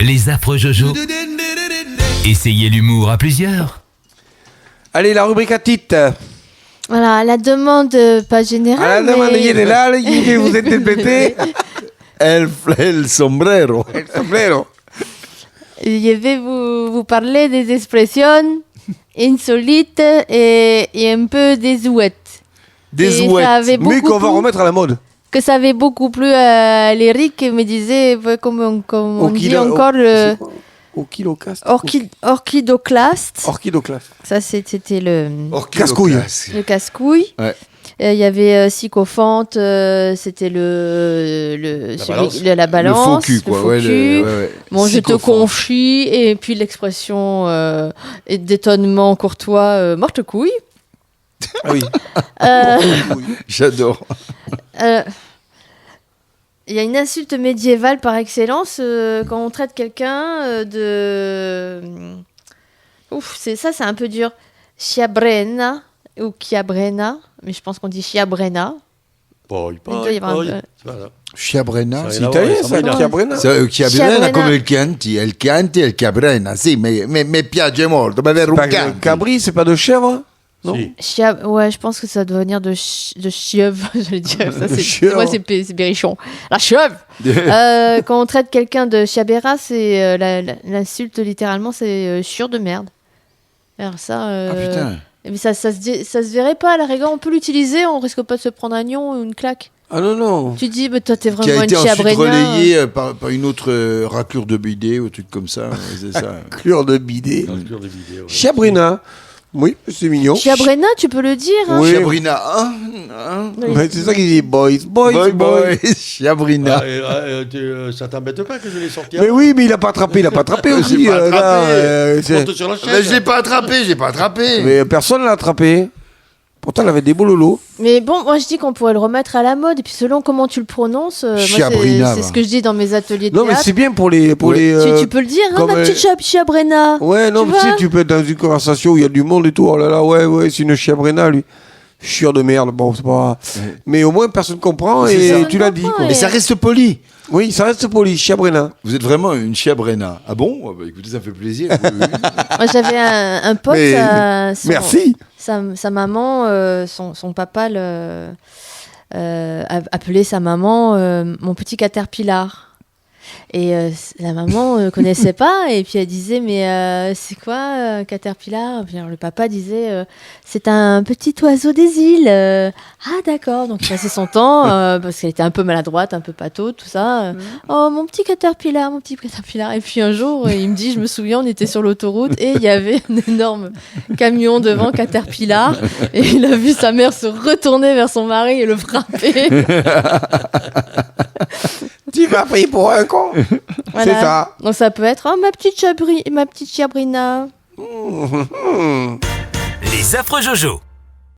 Les affreux Jojo. Essayez l'humour à plusieurs. Allez, la rubrique à titre. Voilà, à la demande pas générale. À la demande, mais... il est là, il va vous interpréter. El sombrero. El sombrero. Je vais vous parler des expressions insolites et un peu désuètes. Des Et ouettes. ça avait Mais qu'on va beaucoup remettre à la mode. que ça avait beaucoup plu à l'Éric me disait, comme on dit encore, le orchidoclaste. Orchidoclaste. Ça, c'était le Casse-couille. le casse-couille. Ouais. Il y avait sycophante, c'était la balance, Le faux cul, quoi. le faux Ouais, cul. ouais. Bon, je te Sycophante. confie, et puis l'expression d'étonnement courtois, morte couille. Ah oui. J'adore. Il y a une insulte médiévale par excellence quand on traite quelqu'un de... Ouf, c'est un peu dur. Chiabrena ou Chiabrena, mais je pense qu'on dit Chiabrena. Poi, Il doit y avoir un peu- Voilà. Chiabrena. Ça C'est rien à italien, voir, ça, ça Chiabrena. Chiabrena come il Chianti. Il Chianti e il Chiabrena. Sì, mi piace molto. Ma avere un Chianti. Cabri, c'est pas de chèvre? Non. Si. Ouais, je pense que ça doit venir de chieuvre, j'allais dire. Ça, Chieuvre. moi, c'est Berrichon. La chieuvre. Quand on traite quelqu'un de chiabera, c'est l'insulte littéralement, c'est chieur de merde. Alors ça. Ah putain. Mais ça se verrait pas à la rigueur. On peut l'utiliser, on risque pas de se prendre un gnon ou une claque. Ah non, non. Tu dis, mais toi, t'es Qui vraiment a une été ensuite chiabrena. relayé par une autre raclure de bidet ou un truc comme ça. C'est ça. Cure de bidet. Dans le cœur des vidéos. Chiabrena. Oui, c'est mignon. Chiabrena, tu peux le dire. Hein. Oui. Chiabrina. Ouais, c'est ça qu'il dit. Boys. Chiabrina. Ça t'embête pas que je l'ai sorti Mais oui, mais il a pas attrapé aussi. J'ai pas attrapé. Monte sur la chaise. Mais je l'ai pas attrapé. Mais personne l'a attrapé. Pourtant, elle avait des beaux lolos. Mais bon, moi je dis qu'on pourrait le remettre à la mode. Et puis selon comment tu le prononces, moi, Chiabrina, c'est va. ce que je dis dans mes ateliers de Non, mais théâtre. c'est bien pour les. Tu peux le dire, hein, comme, ma petite chiabrena. Ouais, non, Tu mais tu sais, vois tu peux être dans une conversation où il y a du monde et tout. Oh là là, ouais, c'est une chiabrena, lui. Chieur de merde. Bon, c'est pas. Ouais. Mais au moins, personne comprend C'est et ça. tu l'as dit, quoi. Ouais. Mais ça reste poli. Oui, ça reste poli, chiabrena. Vous êtes vraiment une chiabrena. Ah bon? Ah bah, écoutez, ça fait plaisir. Oui, oui. Moi j'avais un pote, Mais- Merci. sa maman, son papa appelait sa maman mon petit caterpillar. Et la maman connaissait pas, et puis elle disait, mais c'est quoi caterpillar? Puis alors, le papa disait, c'est un petit oiseau des îles. Ah d'accord, donc il passait son temps, parce qu'elle était un peu maladroite, un peu pâteau, tout ça. Oh mon petit caterpillar. Et puis un jour, il me dit, je me souviens, on était sur l'autoroute, et il y avait un énorme camion devant caterpillar, et il a vu sa mère se retourner vers son mari et le frapper. Tu m'as pris pour un con. Voilà. C'est ça. Donc ça peut être, oh ma petite chiabrina. Les affreux Jojo.